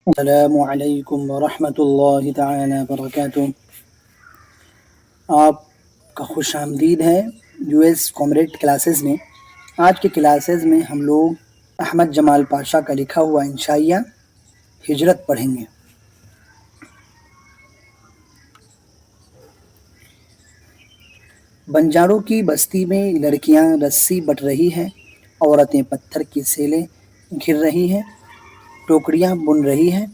السلام علیکم ورحمۃ اللہ تعالی وبرکاتہ۔ آپ کا خوش آمدید ہے یو ایس کامریڈ کلاسز میں۔ آج کے کلاسز میں ہم لوگ احمد جمال پاشا کا لکھا ہوا انشائیہ ہجرت پڑھیں گے۔ بنجاروں کی بستی میں لڑکیاں رسی بٹ رہی ہیں، عورتیں پتھر کی سیلیں گھر رہی ہیں، ٹوکریاں بن رہی ہیں،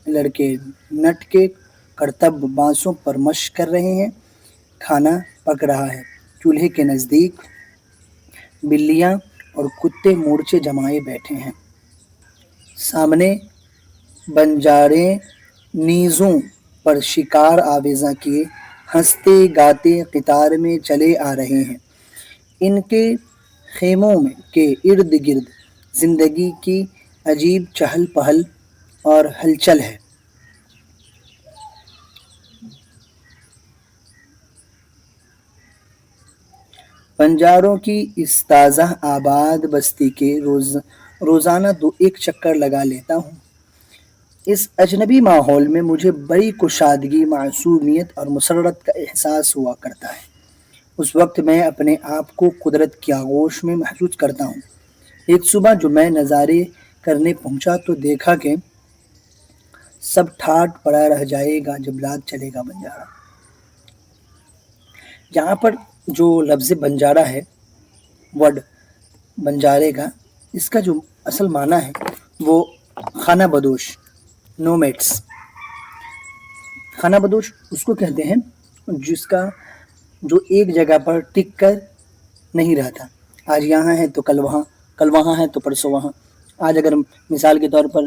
لڑکے نٹ کے کرتب بانسوں پر مشق کر رہے ہیں، کھانا پک رہا ہے، چولہے کے نزدیک بلیاں اور کتے مورچے جمائے بیٹھے ہیں، سامنے بنجارے نیزوں پر شکار آویزاں کیے ہنستے گاتے قطار میں چلے آ رہے ہیں، ان کے خیموں کے ارد گرد زندگی کی عجیب چہل پہل اور ہلچل ہے۔ بنجاروں کی اس تازہ آباد بستی کے روزانہ ایک چکر لگا لیتا ہوں۔ اس اجنبی ماحول میں مجھے بڑی کشادگی، معصومیت اور مسرت کا احساس ہوا کرتا ہے۔ اس وقت میں اپنے آپ کو قدرت کی آغوش میں محسوس کرتا ہوں۔ ایک صبح جو میں نظارے کرنے پہنچا تو دیکھا کہ سب ٹھاٹ پڑا رہ جائے گا جب رات چلے گا بنجارہ۔ یہاں پر جو لفظ بنجارہ ہے، ورڈ بنجارے کا، اس کا جو اصل معنی ہے وہ خانہ بدوش، نومیڈس۔ خانہ بدوش اس کو کہتے ہیں جس کا جو ایک جگہ پر ٹک کر نہیں رہتا، آج یہاں ہے تو کل وہاں ہے تو پرسوں وہاں۔ آج اگر مثال کے طور پر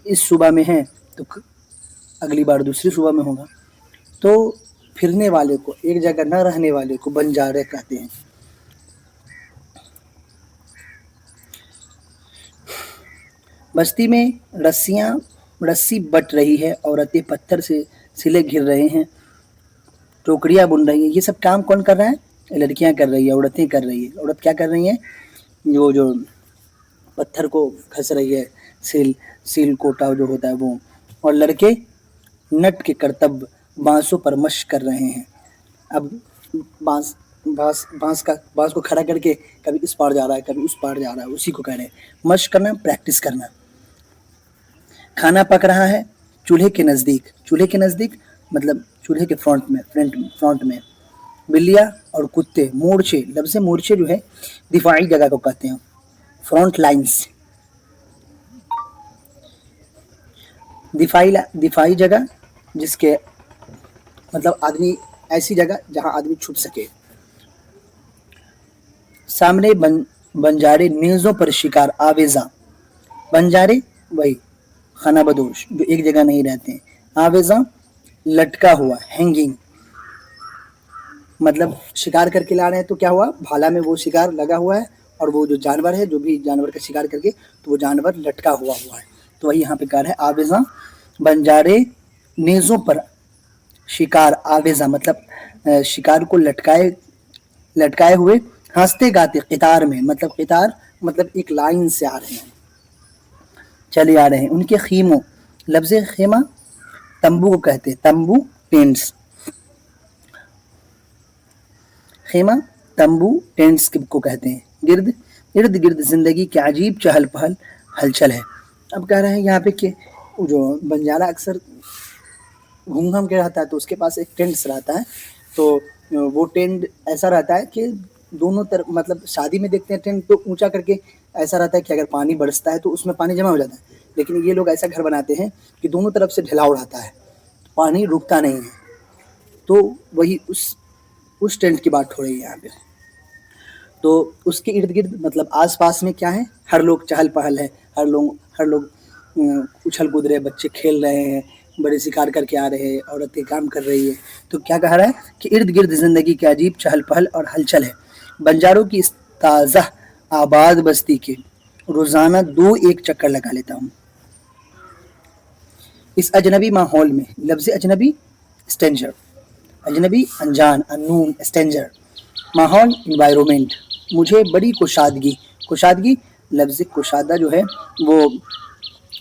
اس صوبہ میں ہے تو اگلی بار دوسری صوبہ میں ہوگا۔ تو پھرنے والے کو، ایک جگہ نہ رہنے والے کو بنجارے کہتے ہیں۔ بستی میں رسی بٹ رہی ہے، عورتیں پتھر سے سلے گھر رہے ہیں، ٹوکریاں بن رہی ہیں۔ یہ سب کام کون کر رہا ہے؟ لڑکیاں کر رہی ہے، عورتیں کر رہی ہے۔ عورت کیا کر رہی ہیں؟ جو پتھر کو گھس رہی ہے، سیل کوٹا جو ہوتا ہے وہ، اور لڑکے نٹ کے کرتب بانسوں پر مشق کر رہے ہیں۔ اب بانس کو کھڑا کر کے کبھی اس پار جا رہا ہے، کبھی اس پار جا رہا ہے، اسی کو کہہ رہے ہیں مشق کرنا، پریکٹس کرنا۔ کھانا پک رہا ہے چولہے کے نزدیک مطلب چولہے کے فرنٹ میں بلیاں اور کتے، مورچے، لفظ مورچے جو ہے دفاعی جگہ کو کہتے ہیں، فرنٹ لائنز، دفاعی جگہ جس کے مطلب آدمی، ایسی جگہ جہاں آدمی چھپ سکے۔ سامنے بنجارے نیزوں پر شکار آویزاں، بنجارے وہی خانہ بدوش جو ایک جگہ نہیں رہتے ہیں، آویزاں لٹکا ہوا، ہینگنگ، مطلب شکار کر کے لا رہے ہیں تو کیا ہوا، بھالا میں وہ شکار لگا ہوا ہے اور وہ جو جانور ہے، جو بھی جانور کا شکار کر کے تو وہ جانور لٹکا ہوا ہے، تو وہی یہاں پہ کہا ہے آویزاں بنجارے نیزوں پر شکار، آویزاں مطلب شکار کو لٹکائے ہوئے ہنستے گاتے قطار میں، مطلب قطار مطلب ایک لائن سے آ رہے ہیں، چلے آ رہے ہیں۔ ان کے خیموں، لفظ خیمہ تمبو کو کہتے ہیں، تمبو ٹینٹس، خیمہ تمبو ٹینٹس کو کہتے ہیں۔ ارد گرد زندگی کی عجیب چہل پہل ہلچل ہے۔ اب کہہ رہے ہیں یہاں پہ کہ جو بنجارہ اکثر گھوم گھام کے رہتا ہے تو اس کے پاس ایک ٹینٹ رہتا ہے، تو وہ ٹینٹ ایسا رہتا ہے کہ دونوں طرف، مطلب شادی میں دیکھتے ہیں ٹینٹ تو اونچا کر کے ایسا رہتا ہے کہ اگر پانی برستا ہے تو اس میں پانی جمع ہو جاتا ہے، لیکن یہ لوگ ایسا گھر بناتے ہیں کہ دونوں طرف سے ڈھلاؤ رہتا ہے، پانی رکتا نہیں ہے۔ تو وہی اس ٹینٹ کی بات ہو رہی ہے یہاں پہ۔ تو اس کے ارد گرد مطلب آس پاس میں کیا ہے، ہر لوگ چہل پہل ہے، ہر لوگ اچھل کود رہے، بچے کھیل رہے ہیں، بڑے شکار کر کے آ رہے ہیں، عورتیں کام کر رہی ہے۔ تو کیا کہہ رہا ہے کہ ارد گرد زندگی کی عجیب چہل پہل اور ہلچل ہے۔ بنجاروں کی اس تازہ آباد بستی کے روزانہ ایک چکر لگا لیتا ہوں۔ اس اجنبی ماحول میں، لفظ اجنبی اسٹرینجر، اجنبی انجان، انون، اسٹرینجر، ماحول انوائرمنٹ، مجھے بڑی کشادگی، لفظ کشادہ جو ہے وہ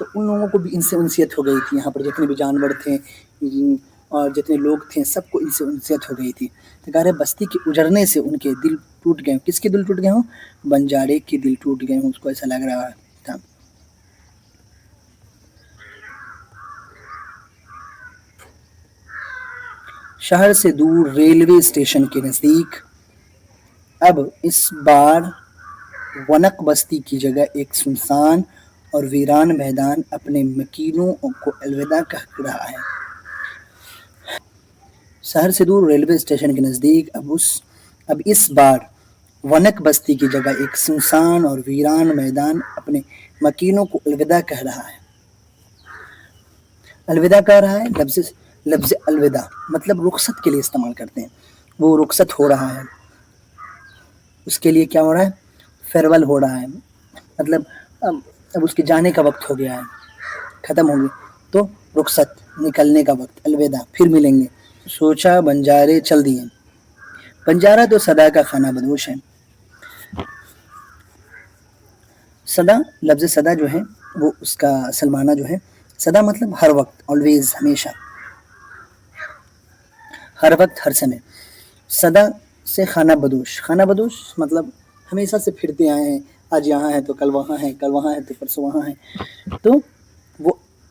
تو ان لوگوں کو بھی ان سے انسیت ہو گئی تھی، یہاں پر جتنے بھی جانور تھے اور جتنے لوگ تھے سب کو ان سے انسیت ہو گئی تھی۔ تو کہہ رہے بستی کے اجڑنے سے ان کے دل ٹوٹ گئے۔ کس کے دل ٹوٹ گئے ہوں؟ بنجارے کے دل ٹوٹ گئے ہوں، اس کو ایسا لگ رہا تھا۔ شہر سے دور ریلوے اسٹیشن کے نزدیک اب اس بار ونک بستی کی جگہ ایک سنسان اور ویران میدان اپنے مکینوں کو الوداع کہہ رہا ہے۔ شہر سے دور ریلوے اسٹیشن کے نزدیک اب اس بار ونک بستی کی جگہ ایک سنسان اور ویران میدان اپنے مکینوں کو الوداع کہہ رہا ہے۔ الوداع کہہ رہا ہے، لفظ الوداع مطلب رخصت کے لیے استعمال کرتے ہیں، وہ رخصت ہو رہا ہے، اس کے لیے کیا ہو رہا ہے؟ فیئرویل ہو رہا ہے، مطلب اب اس کے جانے کا وقت ہو گیا ہے، ختم ہو گئی، تو رخصت نکلنے کا وقت، الوداع، پھر ملیں گے۔ سوچا بنجارے چل دیے۔ بنجارہ تو صدا کا خانہ بدوش ہے۔ صدا، لفظ صدا جو ہے وہ اس کا اصل معنی جو ہے، صدا مطلب ہر وقت، آلویز، ہمیشہ، ہر وقت، ہر سمے۔ صدا سے خانہ بدوش، خانہ بدوش مطلب ہمیشہ سے پھرتے آئے ہیں، آج یہاں ہے تو کل وہاں ہے، کل وہاں ہے تو پرسوں وہاں ہے، تو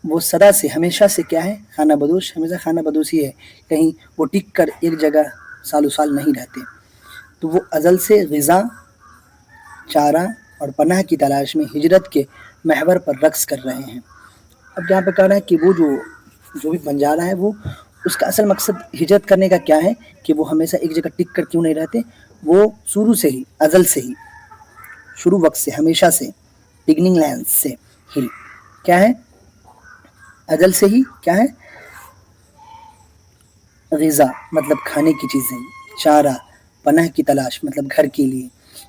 وہ صدا سے، ہمیشہ سے کیا ہے؟ خانہ بدوش، ہمیشہ خانہ بدوش ہی ہے، کہیں وہ ٹک کر ایک جگہ سالو سال نہیں رہتے۔ تو وہ ازل سے غذا، چارہ اور پناہ کی تلاش میں ہجرت کے محور پر رقص کر رہے ہیں۔ اب یہاں پہ کہہ رہا ہے کہ وہ جو بھی بنجارہ ہے، وہ اس کا اصل مقصد ہجرت کرنے کا کیا ہے کہ وہ ہمیشہ ایک جگہ ٹک کر کیوں نہیں رہتے، وہ شروع سے ہی، ازل سے ہی، شروع وقت سے، ہمیشہ سے، بگننگ لینڈ سے ہی کیا ہے؟ ازل سے ہی کیا ہے؟ غذا مطلب کھانے کی چیزیں، چارہ، پناہ کی تلاش مطلب گھر کے لیے،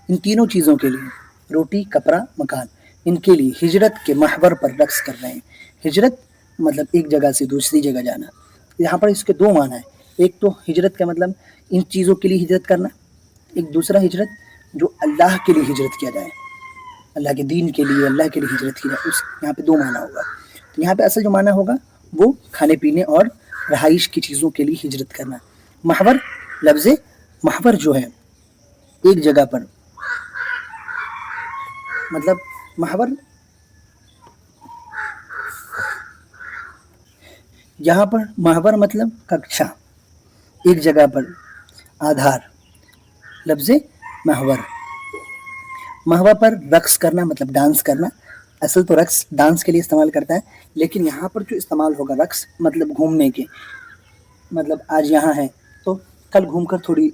ان تینوں چیزوں کے لیے، روٹی، کپڑا، مکان، ان کے لیے ہجرت کے محور پر رقص کر رہے ہیں۔ ہجرت مطلب ایک جگہ سے دوسری جگہ جانا۔ یہاں پر اس کے دو معنی ہیں، ایک تو ہجرت کا مطلب ان چیزوں کے لیے ہجرت کرنا، ایک دوسرا ہجرت جو اللہ کے لیے ہجرت کیا جائے، اللہ کے دین کے لیے، اللہ کے لیے ہجرت کی جائے، اس یہاں پہ دو معنی ہوگا۔ تو یہاں پہ اصل جو معنی ہوگا وہ کھانے پینے اور رہائش کی چیزوں کے لیے ہجرت کرنا۔ محور، لفظ محور جو ہے ایک جگہ پر، مطلب محور یہاں پر محور مطلب ککشا، ایک جگہ پر، آدھار، لفظ محور۔ محور پر رقص کرنا مطلب ڈانس کرنا، اصل تو رقص ڈانس کے لیے استعمال کرتا ہے، لیکن یہاں پر جو استعمال ہوگا رقص مطلب گھومنے کے، مطلب آج یہاں ہے تو کل گھوم کر تھوڑی،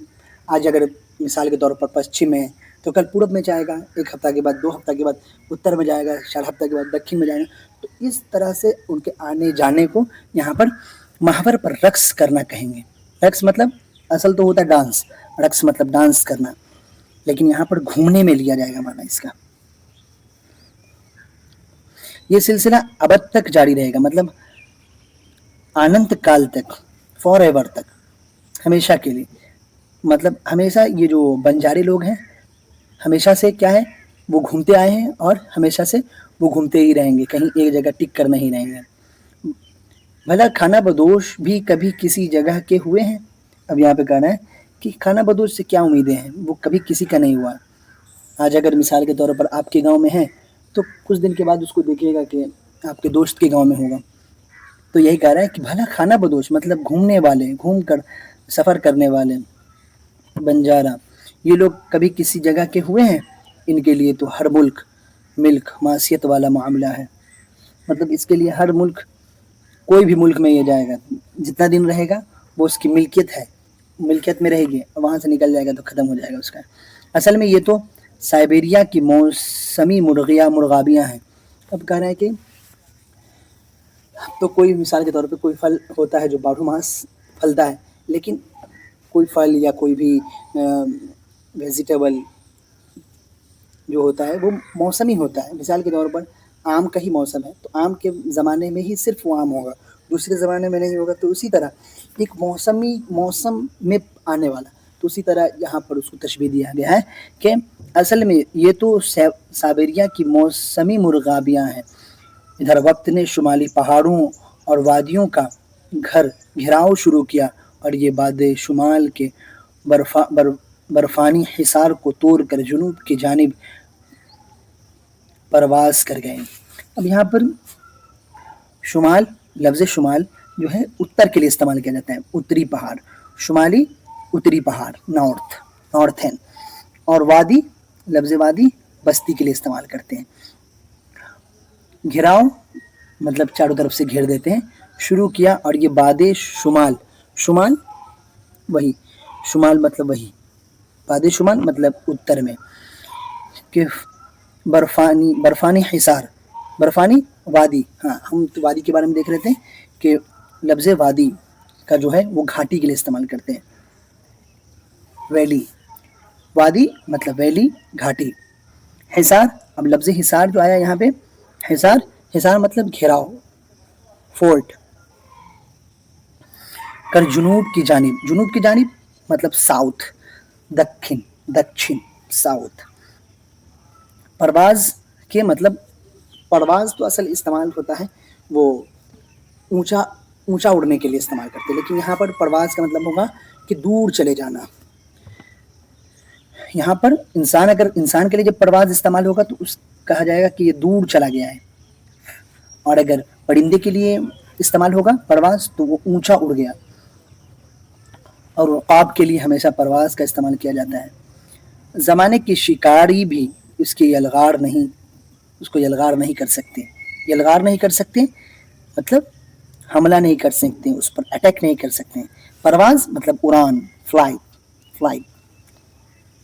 آج اگر مثال کے طور پر پشچم میں تو کل پورب میں جائے گا، ایک ہفتہ کے بعد، 2 ہفتہ کے بعد اتر میں جائے گا، 4 ہفتہ کے بعد دکھن میں جائے گا، تو اس طرح سے ان کے آنے جانے کو یہاں پر محور پر رقص کرنا کہیں گے۔ رقص مطلب اصل تو ہوتا ہے ڈانس، رقص مطلب ڈانس کرنا، لیکن یہاں پر گھومنے میں لیا جائے گا معنی اس کا۔ یہ سلسلہ ابد تک جاری رہے گا، مطلب آنند کال تک، فار ایور تک، ہمیشہ کے لیے، مطلب ہمیشہ یہ جو بنجارے لوگ ہیں ہمیشہ سے کیا ہے؟ وہ گھومتے آئے ہیں اور ہمیشہ سے وہ گھومتے ہی رہیں گے، کہیں ایک جگہ ٹک کر نہیں رہیں گے۔ بھلا خانہ بدوش بھی کبھی کسی جگہ کے ہوئے ہیں؟ اب یہاں پہ کہنا ہے کہ خانہ بدوش سے کیا امیدیں ہیں، وہ کبھی کسی کا نہیں ہوا۔ آج اگر مثال کے طور پر آپ کے گاؤں میں ہے تو کچھ دن کے بعد اس کو دیکھیے گا کہ آپ کے دوست کے گاؤں میں ہوگا۔ تو یہی کہہ رہا ہے کہ بھلا خانہ بدوش مطلب گھومنے والے، گھوم کر سفر کرنے والے بنجارہ، یہ لوگ کبھی کسی جگہ کے ہوئے ہیں؟ ان کے لیے تو ہر ملک معاشیت والا معاملہ ہے، مطلب اس کے لیے ہر ملک، کوئی بھی ملک میں یہ جائے گا، جتنا دن رہے گا وہ اس کی ملکیت ہے، ملکیت میں رہے گی، وہاں سے نکل جائے گا تو ختم ہو جائے گا اس کا۔ اصل میں یہ تو سائبیریا کی موسمی مرغابیاں ہیں۔ اب کہہ رہے ہیں کہ تو کوئی مثال کے طور پہ کوئی پھل ہوتا ہے جو 12 ماس پھلتا ہے، لیکن کوئی پھل یا کوئی بھی ویجیٹیبل جو ہوتا ہے وہ موسمی ہوتا ہے۔ مثال کے طور پر آم کا ہی موسم ہے تو آم کے زمانے میں ہی صرف وہ آم ہوگا، دوسرے زمانے میں نہیں ہوگا۔ تو اسی طرح ایک موسم میں آنے والا، تو اسی طرح یہاں پر اس کو تشبیہ دیا گیا ہے کہ اصل میں یہ تو سائبیریا کی موسمی مرغابیاں ہیں، ادھر وقت نے شمالی پہاڑوں اور وادیوں کا گھراؤ شروع کیا اور یہ باد شمال کے برفانی حصار کو توڑ کر جنوب کی جانب پرواز کر گئے۔ اب یہاں پر شمال، لفظ شمال جو ہے اتر کے لیے استعمال کیا جاتا ہے، اتری پہاڑ، شمالی اتری پہاڑ، نارتھن، اور وادی، لفظ وادی بستی کے لیے استعمال کرتے ہیں۔ گھراؤ مطلب چاروں طرف سے گھیر دیتے ہیں، شروع کیا، اور یہ باد شمال، شمال وہی، شمال مطلب وہی، باد شمال مطلب اتر میں، کہ برفانی حصار، برفانی وادی، ہاں ہم تو وادی کے بارے میں دیکھ رہے تھے کہ لفظ وادی کا جو ہے وہ گھاٹی کے لیے استعمال کرتے ہیں، ویلی، وادی مطلب ویلی، گھاٹی، حصار، اب لفظ حصار جو آیا یہاں پہ، حصار مطلب گھیراؤ، فورٹ، کر جنوب کی جانب مطلب ساؤتھ، دکچھن، ساؤتھ، پرواز کے مطلب، پرواز تو اصل استعمال ہوتا ہے وہ اونچا اڑنے کے لیے استعمال کرتے ہیں، لیکن یہاں پر پرواز کا مطلب ہوگا کہ دور چلے جانا۔ یہاں پر انسان کے لیے جب پرواز استعمال ہوگا تو کہا جائے گا کہ یہ دور چلا گیا ہے، اور اگر پرندے کے لیے استعمال ہوگا پرواز تو وہ اونچا اڑ گیا، اور عقاب کے لیے ہمیشہ پرواز کا استعمال کیا جاتا ہے۔ زمانے کی شکاری بھی اس کو یلغار نہیں کر سکتے، یلغار نہیں کر سکتے مطلب حملہ نہیں کر سکتے، اس پر اٹیک نہیں کر سکتے۔ پرواز مطلب اڑان، فلائٹ۔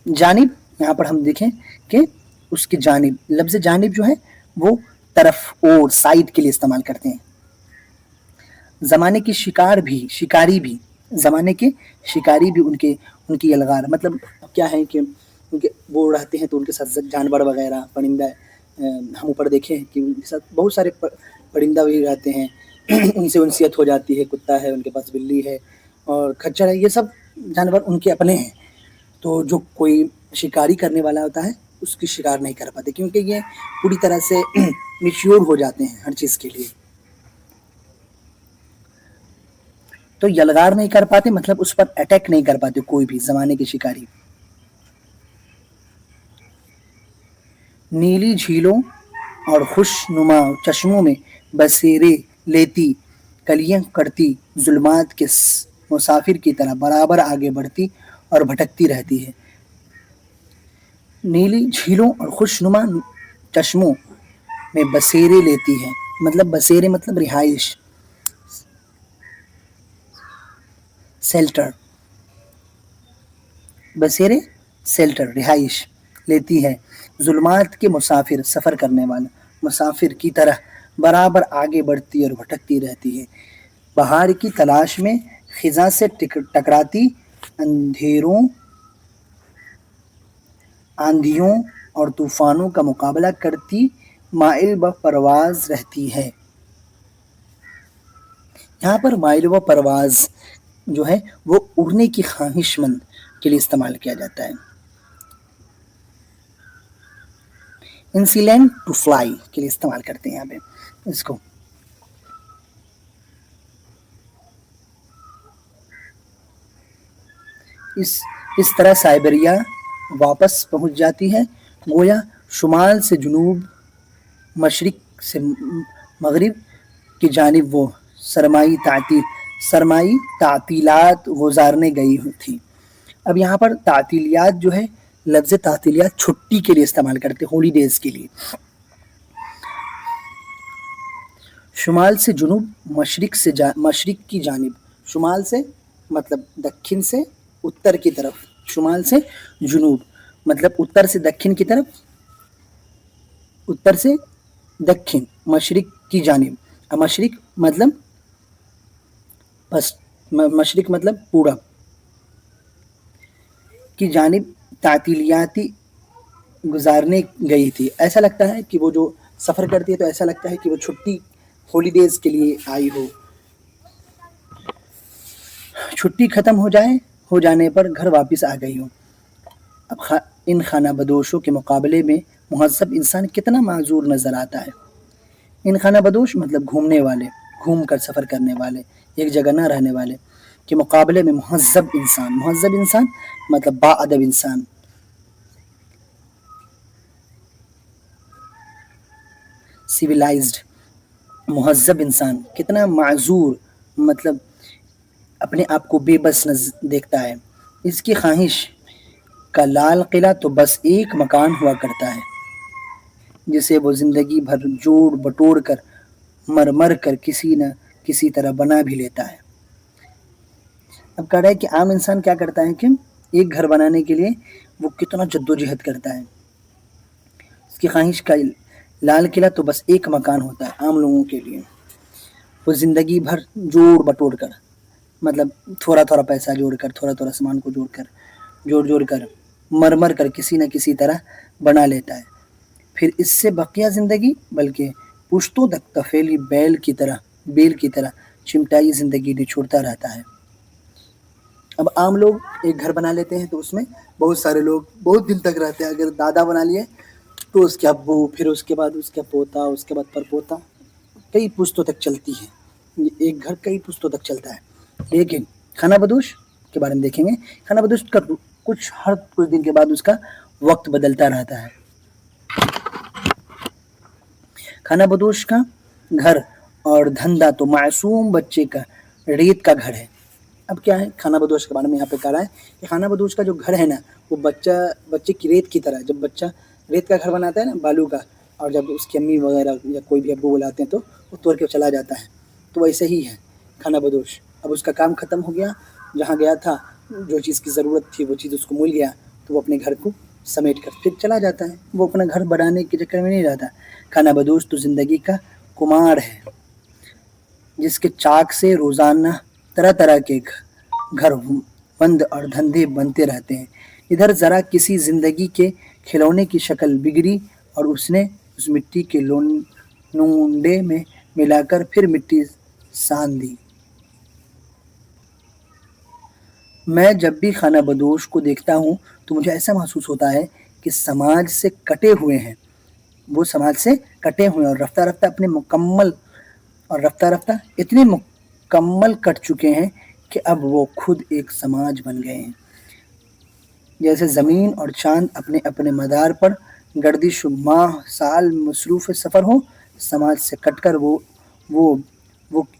جانب، یہاں پر ہم دیکھیں کہ اس کی جانب، لفظ جانب جو ہے وہ طرف اور سائڈ کے لیے استعمال کرتے ہیں۔ زمانے کی شکاری بھی، زمانے کے شکاری بھی ان کی یلغار مطلب کیا ہے کہ وہ رہتے ہیں تو ان کے ساتھ جانور وغیرہ، پرندہ، ہم اوپر دیکھیں کہ ان کے ساتھ بہت سارے پرندہ بھی رہتے ہیں، ان سے انسیت ہو جاتی ہے، کتا ہے ان کے پاس، بلی ہے اور کھچر ہے، یہ سب جانور ان کے اپنے ہیں، تو جو کوئی شکاری کرنے والا ہوتا ہے اس کی شکار نہیں کر پاتے، کیونکہ یہ پوری طرح سے میچیور ہو جاتے ہیں ہر چیز کے لیے، تو یلغار نہیں کر پاتے مطلب اس پر اٹیک نہیں کر پاتے کوئی بھی زمانے کے شکاری۔ نیلی جھیلوں اور خوش نما چشموں میں بسیرے لیتی، کلیاں کرتی، ظلمات کے مسافر کی طرح برابر آگے بڑھتی اور بھٹکتی رہتی ہے۔ نیلی جھیلوں اور خوش نما چشموں میں بسیرے لیتی ہے، مطلب بسیرے مطلب رہائش، شیلٹر، بسیرے شیلٹر، رہائش لیتی ہے، ظلمات کے مسافر، سفر کرنے والا، مسافر کی طرح برابر آگے بڑھتی اور بھٹکتی رہتی ہے، بہار کی تلاش میں خزاں سے ٹکراتی، آندھیوں اور طوفانوں کا مقابلہ کرتی، مائل و پرواز رہتی ہے۔ یہاں پر مائل و پرواز جو ہے وہ اڑنے کی خواہش مند کے لیے استعمال کیا جاتا ہے۔ انسیلنٹ ٹو فلائی کے لیے استعمال کرتے ہیں یہاں پہ اس کو۔ اس طرح سائبیریا واپس پہنچ جاتی ہے، گویا شمال سے جنوب، مشرق سے مغرب کی جانب وہ سرمائی تعطیلات گزارنے گئی تھی۔ اب یہاں پر تعطیلیات جو ہے، لفظ تعطیلیات چھٹی کے لیے استعمال کرتے، ہولی ڈیز کے لیے۔ شمال سے جنوب، مشرق کی جانب، شمال سے مطلب دکن سے اتر کی طرف، شمال سے جنوب مطلب اتر سے دکن کی طرف، اتر سے دکن، مشرق کی جانب، مشرق مطلب پورب کی جانب تعطیلیاتی گزارنے گئی تھی۔ ایسا لگتا ہے کہ وہ جو سفر کرتی ہے تو ایسا لگتا ہے کہ وہ چھٹی، ہولی ڈیز کے لیے آئی ہو۔ چھٹی ختم ہو جانے پر گھر واپس آ گئی ہو۔ اب ان خانہ بدوشوں کے مقابلے میں مہذب انسان کتنا معذور نظر آتا ہے۔ ان خانہ بدوش مطلب گھومنے والے، گھوم کر سفر کرنے والے، ایک جگہ نہ رہنے والے کے مقابلے میں مہذب انسان مطلب با ادب انسان، سویلائزڈ، مہذب انسان کتنا معذور مطلب اپنے آپ کو بے بس دیکھتا ہے. اس کی خواہش کا لال قلعہ تو بس ایک مکان ہوا کرتا ہے جسے وہ زندگی بھر جوڑ بٹوڑ کر مر مر کر کسی نہ کسی طرح بنا بھی لیتا ہے. اب کہہ رہا ہے کہ عام انسان کیا کرتا ہے کہ ایک گھر بنانے کے لیے وہ کتنا جدوجہد کرتا ہے. اس کی خواہش کا لال قلعہ تو بس ایک مکان ہوتا ہے عام لوگوں کے لیے. وہ زندگی بھر جوڑ بٹوڑ کر مطلب تھوڑا تھوڑا پیسہ جوڑ کر، تھوڑا تھوڑا سامان کو جوڑ کر مر مر کر کسی نہ کسی طرح بنا لیتا ہے. پھر اس سے بقیہ زندگی بلکہ پشتوں تک تفیلی بیل کی طرح چمٹائی زندگی نچوڑتا رہتا ہے. اب عام لوگ ایک گھر بنا لیتے ہیں تو اس میں بہت سارے لوگ بہت دن تک رہتے ہیں. اگر دادا بنا لیے تو اس کے ابو، پھر اس کے بعد اس کا پوتا، اس کے بعد پر پوتا، کئی پشتوں تک چلتی ہے. ایک گھر کئی پشتوں تک چلتا ہے. لیکن خانہ بدوش کے بارے میں دیکھیں گے. خانہ بدوش کا ہر کچھ دن کے بعد اس کا وقت بدلتا رہتا ہے. خانہ بدوش کا گھر اور دھندا تو معصوم بچے کا ریت کا گھر ہے. اب کیا ہے خانہ بدوش کے بارے میں یہاں پہ کہہ رہا ہے کہ خانہ بدوش کا جو گھر ہے نا وہ بچے کی ریت کی طرح. جب بچہ ریت کا گھر بناتا ہے نا بالو کا، اور جب اس کی امی وغیرہ یا کوئی بھی ابو بلاتے ہیں تو وہ توڑ کے چلا جاتا ہے. تو ویسے ہی ہے خانہ بدوش. اب اس کا کام ختم ہو گیا، جہاں گیا تھا جو چیز کی ضرورت تھی وہ چیز اس کو مل گیا تو وہ اپنے گھر کو سمیٹ کر پھر چلا جاتا ہے. وہ اپنا گھر بنانے کے چکر میں نہیں رہتا. خانہ بدوش تو زندگی کا کمار ہے جس کے چاک سے روزانہ طرح طرح کے گھر بند اور دھندے بنتے رہتے ہیں. ادھر ذرا کسی زندگی کے کھلونے کی شکل بگڑی اور اس نے اس مٹی کے لونڈے میں ملا کر پھر مٹی سان دی. میں جب بھی خانہ بدوش کو دیکھتا ہوں تو مجھے ایسا محسوس ہوتا ہے کہ سماج سے کٹے ہوئے ہیں. وہ سماج سے کٹے ہوئے اور رفتہ رفتہ اتنے مکمل کٹ چکے ہیں کہ اب وہ خود ایک سماج بن گئے ہیں. جیسے زمین اور چاند اپنے اپنے مدار پر گردش ماہ سال مصروف سفر ہو، سماج سے کٹ کر وہ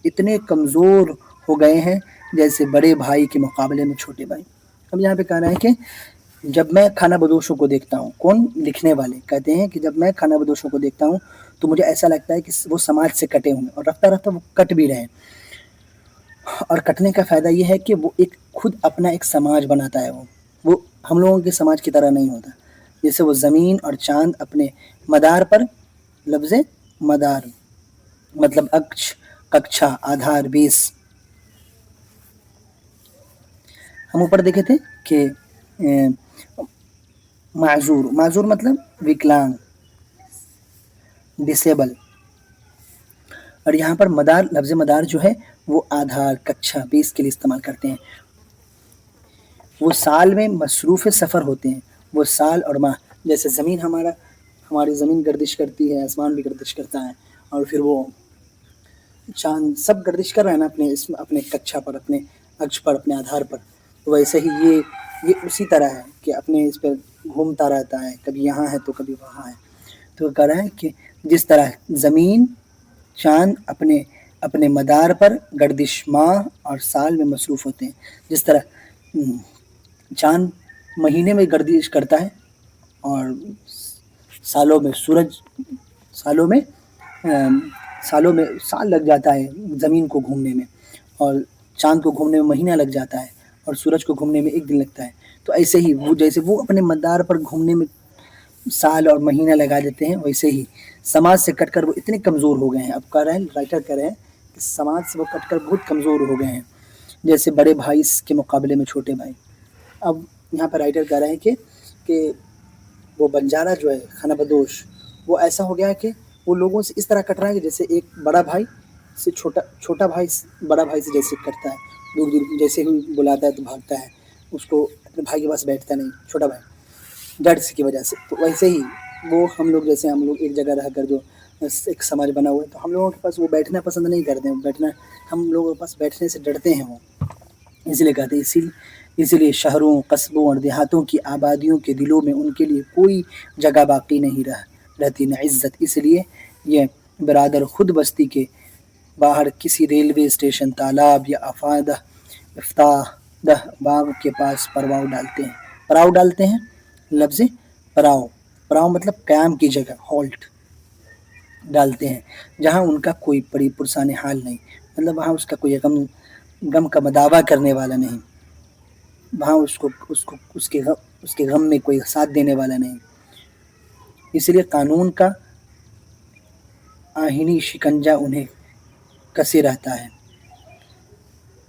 اتنے کمزور ہو گئے ہیں جیسے بڑے بھائی کے مقابلے میں چھوٹے بھائی. اب یہاں پہ کہنا ہے کہ جب میں خانہ بدوشوں کو دیکھتا ہوں، کون لکھنے والے کہتے ہیں کہ جب میں خانہ بدوشوں کو دیکھتا ہوں تو مجھے ایسا لگتا ہے کہ وہ سماج سے کٹے ہوئے اور رفتہ رفتہ وہ کٹ بھی رہے ہیں. اور کٹنے کا فائدہ یہ ہے کہ وہ خود اپنا ایک سماج بناتا ہے. وہ ہم لوگوں کے سماج کی طرح نہیں ہوتا. جیسے وہ زمین اور چاند اپنے مدار پر، لفظ مدار مطلب اکش، ککشا، آدھار، بیس. ہم اوپر دیکھے تھے کہ معذور مطلب وکلانگ، ڈسیبل. اور یہاں پر مدار، لفظ مدار جو ہے وہ آدھار، ککشا، بیس کے لیے استعمال کرتے ہیں. وہ سال میں مصروف سفر ہوتے ہیں. وہ سال اور ماہ، جیسے زمین ہماری زمین گردش کرتی ہے، آسمان بھی گردش کرتا ہے، اور پھر وہ چاند سب گردش کر رہے ہیں نا اپنے ککشا پر، اپنے اکش پر، اپنے آدھار پر. تو ویسے ہی یہ اسی طرح ہے کہ اپنے اس پہ گھومتا رہتا ہے، کبھی یہاں ہے تو کبھی وہاں ہے. تو کہہ رہا ہے کہ جس طرح زمین چاند اپنے مدار پر گردش ماہ اور سال میں مصروف ہوتے ہیں، جس طرح چاند مہینے میں گردش کرتا ہے اور سالوں میں سال لگ جاتا ہے زمین کو گھومنے میں، اور چاند کو گھومنے میں مہینہ لگ جاتا ہے، اور سورج کو گھومنے میں ایک دن لگتا ہے. تو ایسے ہی جیسے وہ اپنے مدار پر گھومنے میں سال اور مہینہ لگا دیتے ہیں، ویسے ہی سماج سے کٹ کر وہ اتنے کمزور ہو گئے ہیں. اب کہہ رہے ہیں رائٹر کہہ رہے ہیں کہ سماج سے وہ کٹ کر بہت کمزور ہو گئے ہیں، جیسے بڑے بھائی کے مقابلے میں چھوٹے بھائی. اب یہاں پر رائٹر کہہ رہے ہیں کہ وہ بنجارہ جو ہے خانہ بدوش، وہ ایسا ہو گیا ہے کہ وہ لوگوں سے اس طرح کٹ رہا ہے کہ جیسے ایک بڑا بھائی سے چھوٹا بھائی بڑا بھائی سے جیسے کٹتا ہے، دور دور جیسے ہی بلاتا ہے تو بھاگتا ہے، اس کو اپنے بھائی کے پاس بیٹھتا نہیں چھوٹا بھائی ڈر کی وجہ سے. تو ویسے ہی وہ ہم لوگ ایک جگہ رہ کر جو ایک سماج بنا ہوا ہے، تو ہم لوگوں کے پاس وہ بیٹھنا پسند نہیں کرتے ہیں، بیٹھنا ہم لوگوں کے پاس بیٹھنے سے ڈرتے ہیں وہ، اس لیے کہتے ہیں اسی لیے شہروں، قصبوں اور دیہاتوں کی آبادیوں کے دلوں میں ان کے لیے کوئی جگہ باقی نہیں رہتی، نہ عزت۔ اس لیے یہ برادر خود بستی کے باہر کسی ریلوے اسٹیشن، تالاب یا افتادہ باغ کے پاس پڑاؤ ڈالتے ہیں۔ لفظ پڑاؤ مطلب قیام کی جگہ، ہالٹ ڈالتے ہیں، جہاں ان کا کوئی بڑی پرسان حال نہیں، مطلب وہاں اس کا کوئی غم کا مداوع کرنے والا نہیں، وہاں اس کے غم میں کوئی ساتھ دینے والا نہیں۔ اس لیے قانون کا آہینی شکنجہ انہیں کسے رہتا ہے۔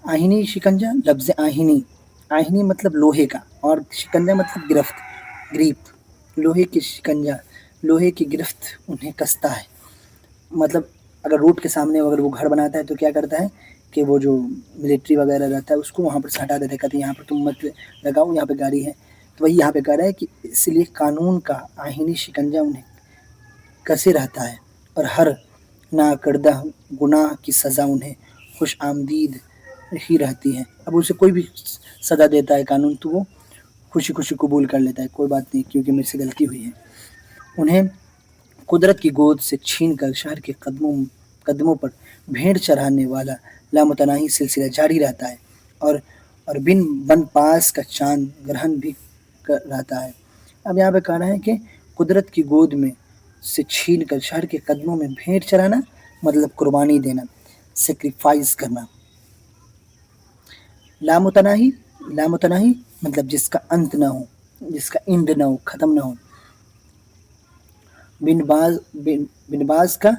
آہینی شکنجہ، لفظ آہینی مطلب لوہے کا، اور شکنجہ مطلب گریپ، لوہے کی شکنجہ، لوہے کی گرفت انہیں کستا ہے۔ مطلب اگر روڈ کے سامنے اگر وہ گھر بناتا ہے تو کیا کرتا ہے کہ وہ جو ملٹری وغیرہ رہتا ہے اس کو وہاں پر سے ہٹا دیتا ہے، کہتے ہیں یہاں پر تم مت لگاؤ، یہاں پہ گاڑی ہے۔ تو وہی یہاں پہ کہہ رہا ہے کہ اس لیے قانون کا آہینی شکنجہ انہیں کسے رہتا ہے، اور ہر ناکردہ گناہ کی سزا انہیں خوش آمدید ہی رہتی ہے۔ اب اسے کوئی بھی سزا دیتا ہے قانون تو وہ خوشی خوشی قبول کر لیتا ہے، کوئی بات نہیں کیونکہ میرے سے غلطی ہوئی ہے۔ انہیں قدرت کی گود سے چھین کر شہر کے قدموں پر بھیڑ چرانے والا لامتناہی سلسلہ جاری رہتا ہے، اور بن پاس کا چاند گرہن بھی رہتا ہے۔ اب یہاں پہ کہہ رہا ہے کہ قدرت کی گود میں سے چھین کر شہر کے قدموں میں بھیڑ چرانا مطلب قربانی دینا، سیکریفائز کرنا۔ لامتناہی مطلب جس کا انت نہ ہو، جس کا اینڈ نہ ہو، ختم نہ ہو۔ بن باز کا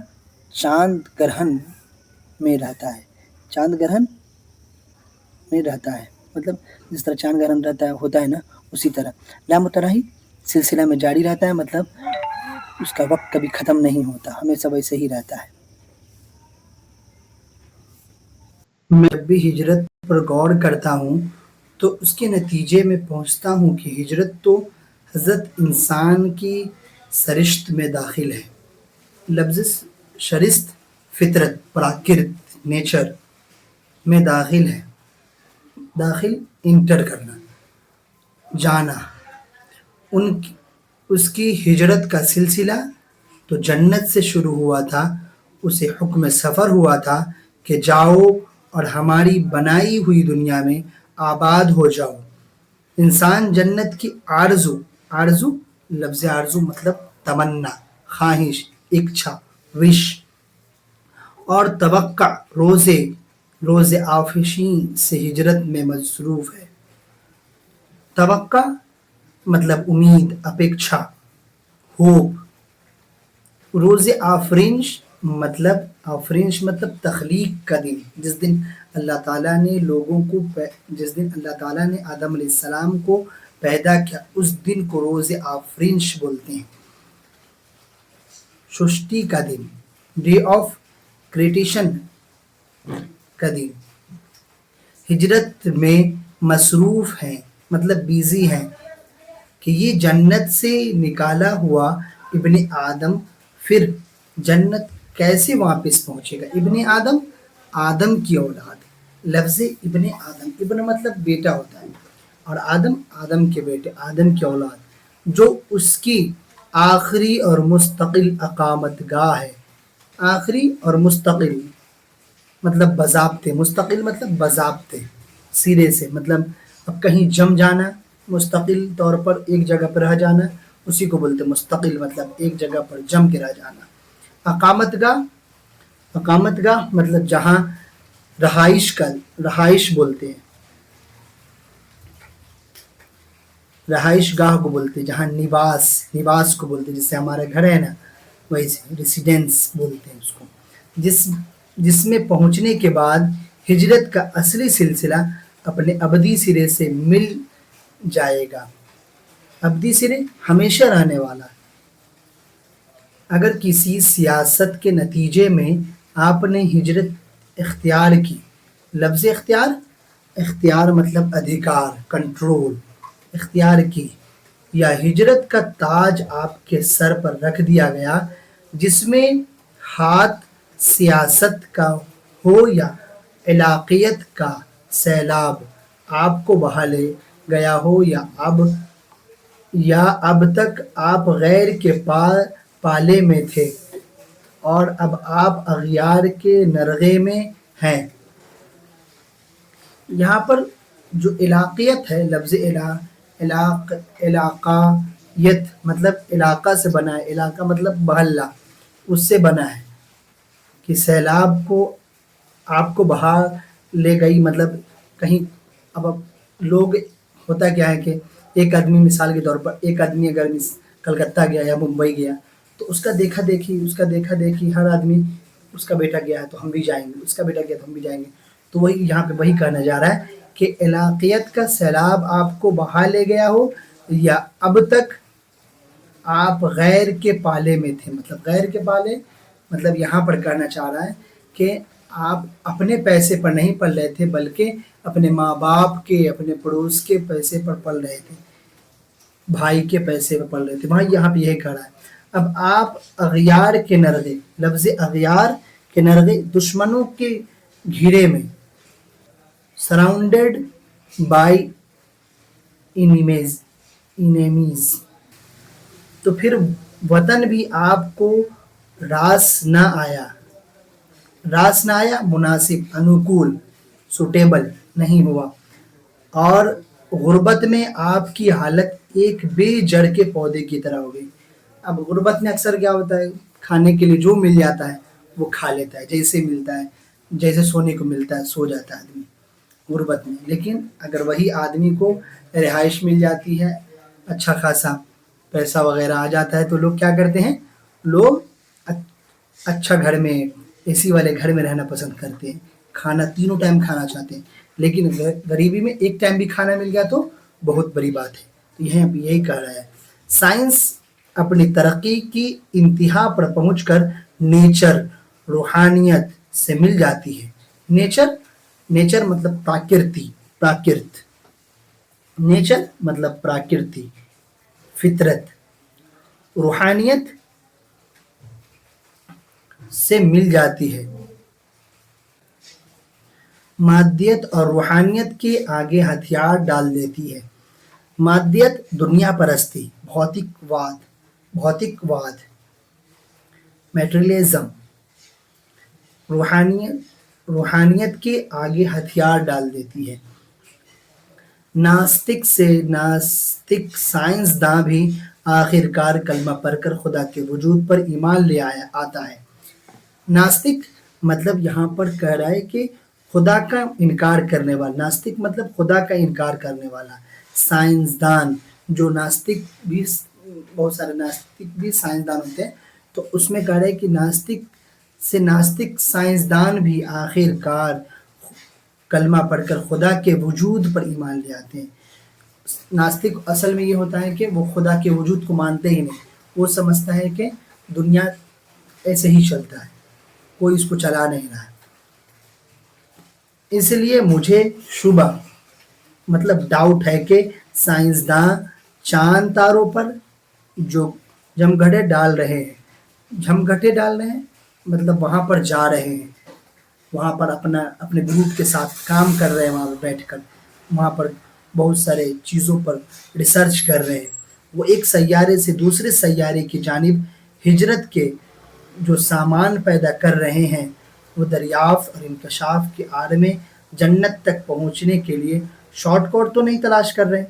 چاند گرہن میں رہتا ہے، چاند گرہن میں رہتا ہے مطلب جس طرح چاند گرہن ہوتا ہے نا، اسی طرح لامتناہی سلسلہ میں جاری رہتا ہے، مطلب اس کا وقت کبھی ختم نہیں ہوتا، ہمیشہ ویسے ہی رہتا ہے۔ میں جب بھی ہجرت پر غور کرتا ہوں تو اس کے نتیجے میں پہنچتا ہوں کہ ہجرت تو حضرت انسان کی سرشت میں داخل ہے۔ لفظ شرست فطرت، پراکرت، نیچر میں داخل ہے، انٹر کرنا، جانا۔ اس کی ہجرت کا سلسلہ تو جنت سے شروع ہوا تھا، اسے حکم سفر ہوا تھا کہ جاؤ اور ہماری بنائی ہوئی دنیا میں آباد ہو جاؤ۔ انسان جنت کی آرزو لفظ آرزو مطلب تمنا، خواہش، اچھا، وش، اور توقع، روز آفشین سے ہجرت میں مصروف ہے۔ توقع مطلب امید، اپیکشا، ہوپ۔ روز آفرینش مطلب تخلیق کا دن، جس دن اللہ تعالیٰ نے آدم علیہ السلام کو پیدا کیا، اس دن کو روز آفرینش بولتے ہیں۔ سرشٹی کا دن، ڈے آف کریٹیشن کا دن۔ ہجرت میں مصروف ہیں مطلب بیزی ہیں، کہ یہ جنت سے نکالا ہوا ابن آدم پھر جنت کیسے واپس پہنچے گا۔ ابن آدم کی اولاد، لفظ ابن مطلب بیٹا ہوتا ہے، اور آدم کے بیٹے، آدم کی اولاد، جو اس کی آخری اور مستقل اقامت گاہ ہے۔ آخری اور مستقل مطلب باضابطے، مستقل مطلب باضابطے، سرے سے، مطلب اب کہیں جم جانا، مستقل طور پر ایک جگہ پر رہ جانا، اسی کو بولتے مستقل، مطلب ایک جگہ پر جم کے رہ جانا۔ اقامت گاہ مطلب جہاں رہائش بولتے ہیں، رہائش گاہ کو بولتے ہیں، جہاں نواس کو بولتے ہیں، جس سے ہمارا گھر ہے نا، ویسے ریسیڈنس بولتے ہیں اس کو، جس میں پہنچنے کے بعد ہجرت کا اصلی سلسلہ اپنے ابدی سرے سے مل جائے گا۔ ابدی سرے ہمیشہ رہنے والا۔ اگر کسی سیاست کے نتیجے میں آپ نے ہجرت اختیار کی، لفظ اختیار مطلب ادھیکار، کنٹرول، اختیار کی، یا ہجرت کا تاج آپ کے سر پر رکھ دیا گیا، جس میں ہاتھ سیاست کا ہو یا علاقیت کا سیلاب آپ کو بہا لے گیا ہو، یا اب تک آپ غیر کے پالے میں تھے اور اب آپ اغیار کے نرغے میں ہیں۔ یہاں پر جو علاقیت ہے، لفظ علاقائیت مطلب علاقہ سے بنا ہے، علاقہ مطلب محلہ، اس سے بنا ہے کہ سیلاب کو آپ کو بہا لے گئی، مطلب کہیں اب لوگ ہوتا کیا ہے کہ ایک آدمی مثال کے طور پر ایک آدمی اگر کلکتہ گیا یا ممبئی گیا تو اس کا دیکھا دیکھی ہر آدمی اس کا بیٹا گیا ہے تو ہم بھی جائیں گے، اس کا بیٹا گیا تو ہم بھی جائیں گے۔ تو وہی یہاں پہ وہی کہنا جا رہا ہے کہ علاقیت کا سیلاب آپ کو بہا لے گیا ہو یا اب تک آپ غیر کے پالے میں تھے۔ مطلب غیر کے پالے مطلب یہاں پر کہنا چاہ رہا ہے کہ آپ اپنے پیسے پر نہیں پل رہے تھے بلکہ اپنے ماں باپ کے، اپنے پڑوس کے پیسے پر پل رہے تھے، بھائی کے پیسے پر پل رہے تھے۔ وہاں یہاں پہ یہی کہہ رہا ہے اب آپ اغیار کے نرغے، لفظ اغیار کے نرغے دشمنوں کے گھیرے میں، سراؤنڈیڈ بائی انیمیز، تو پھر وطن بھی آپ کو راس نہ آیا، مناسب، انوکول، سوٹیبل نہیں ہوا، اور غربت میں آپ کی حالت ایک بے جڑ کے پودے کی طرح ہو گئی۔ اب غربت میں اکثر کیا ہوتا ہے، کھانے کے لیے جو مل جاتا ہے وہ کھا لیتا ہے، جیسے ملتا ہے، جیسے سونے کو ملتا ہے سو جاتا ہے آدمی غربت میں۔ لیکن اگر وہی آدمی کو رہائش مل جاتی ہے، اچھا خاصا پیسہ وغیرہ آ جاتا ہے تو لوگ کیا کرتے ہیں، لوگ اچھا گھر میں، اے سی والے گھر میں رہنا پسند کرتے ہیں، کھانا تینوں ٹائم کھانا چاہتے ہیں۔ لیکن غریبی میں ایک ٹائم بھی کھانا مل گیا تو بہت بڑی بات ہے۔ تو یہی کہہ رہا ہے سائنس اپنی ترقی کی انتہا پر پہنچ کر نیچر، روحانیت سے مل جاتی ہے۔ نیچر مطلب پراکرت، نیچر مطلب پراکرتی، فطرت، روحانیت سے مل جاتی ہے، مادیت اور روحانیت کے آگے ہتھیار ڈال دیتی ہے۔ مادیت دنیا پرستی، بھوتک واد، میٹریلزم، روحانیت کے آگے ہتھیار ڈال دیتی ہے۔ ناستک سائنسداں بھی آخر کار کلمہ پڑھ کر خدا کے وجود پر ایمان لے آتا ہے۔ ناستک مطلب یہاں پر کہہ رہا ہے کہ خدا کا انکار کرنے والا، ناستک مطلب خدا کا انکار کرنے والا، سائنسدان جو ناستک بھی، بہت سارے ناستک بھی سائنسدان ہوتے ہیں، تو اس میں کہہ رہے ہیں کہ ناستک سائنسدان بھی آخر کار کلمہ پڑھ کر خدا کے وجود پر ایمان لے آتے ہیں۔ ناستک اصل میں یہ ہوتا ہے کہ وہ خدا کے وجود کو مانتے ہی نہیں، وہ سمجھتا ہے کہ دنیا ایسے ہی چلتا ہے، کوئی اس کو چلا نہیں رہا ہے۔ اس لیے مجھے شبہ مطلب ڈاؤٹ ہے کہ سائنسداں چاند تاروں پر جو جمگھٹے ڈال رہے ہیں مطلب وہاں پر جا رہے ہیں، وہاں پر اپنے گروپ کے ساتھ کام کر رہے ہیں، وہاں پر بیٹھ کر وہاں پر بہت سارے چیزوں پر ریسرچ کر رہے ہیں، وہ ایک سیارے سے دوسرے سیارے کی جانب ہجرت کے جو سامان پیدا کر رہے ہیں، وہ دریافت اور انکشاف کی آڑ میں جنت تک پہنچنے کے لیے شارٹ کٹ تو نہیں تلاش کر رہے ہیں۔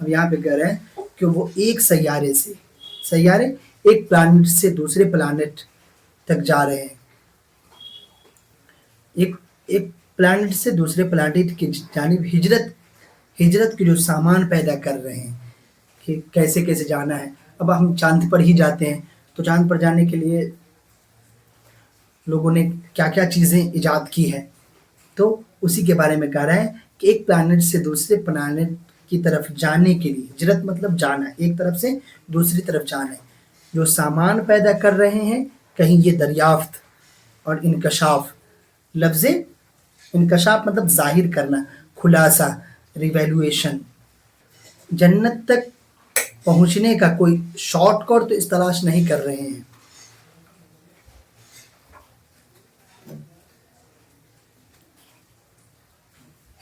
اب یہاں پہ کہہ رہے ہیں کہ وہ ایک ایک پلانٹ سے دوسرے پلانٹ تک جا رہے ہیں، ایک پلانٹ سے دوسرے پلانٹ کی جانب ہجرت کے جو سامان پیدا کر رہے ہیں کہ کیسے کیسے جانا ہے۔ اب ہم چاند پر ہی جاتے ہیں تو چاند پر جانے کے لیے لوگوں نے کیا کیا چیزیں ایجاد کی ہے، تو اسی کے بارے میں کہہ رہا ہے کہ ایک پلانٹ سے دوسرے پلانٹ کی طرف جانے کے لیے، ہجرت مطلب جانا، ایک طرف سے دوسری طرف جانا ہے، جو سامان پیدا کر رہے ہیں، کہیں یہ دریافت اور انکشاف، لفظ انکشاف مطلب ظاہر کرنا، خلاصہ، ریویلویشن، جنت تک پہنچنے کا کوئی شارٹ کٹ تو اس تلاش نہیں کر رہے ہیں۔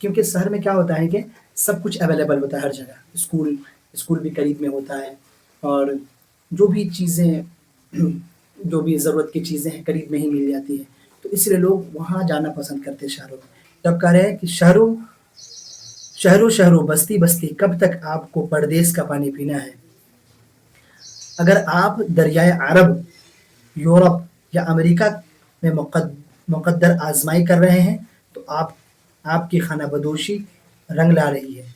کیونکہ شہر میں کیا ہوتا ہے کہ سب کچھ اویلیبل ہوتا ہے ہر جگہ، اسکول بھی قریب میں ہوتا ہے، اور جو بھی چیزیں جو بھی ضرورت کی چیزیں ہیں قریب میں ہی مل جاتی ہیں، تو اس لیے لوگ وہاں جانا پسند کرتے ہیں شہروں میں۔ تب کہہ رہے ہیں کہ شہروں بستی بستی کب تک آپ کو پردیس کا پانی پینا ہے؟ اگر آپ دریائے عرب، یورپ یا امریکہ میں مقدر آزمائی کر رہے ہیں تو آپ کی خانہ بدوشی رنگ لا رہی ہے۔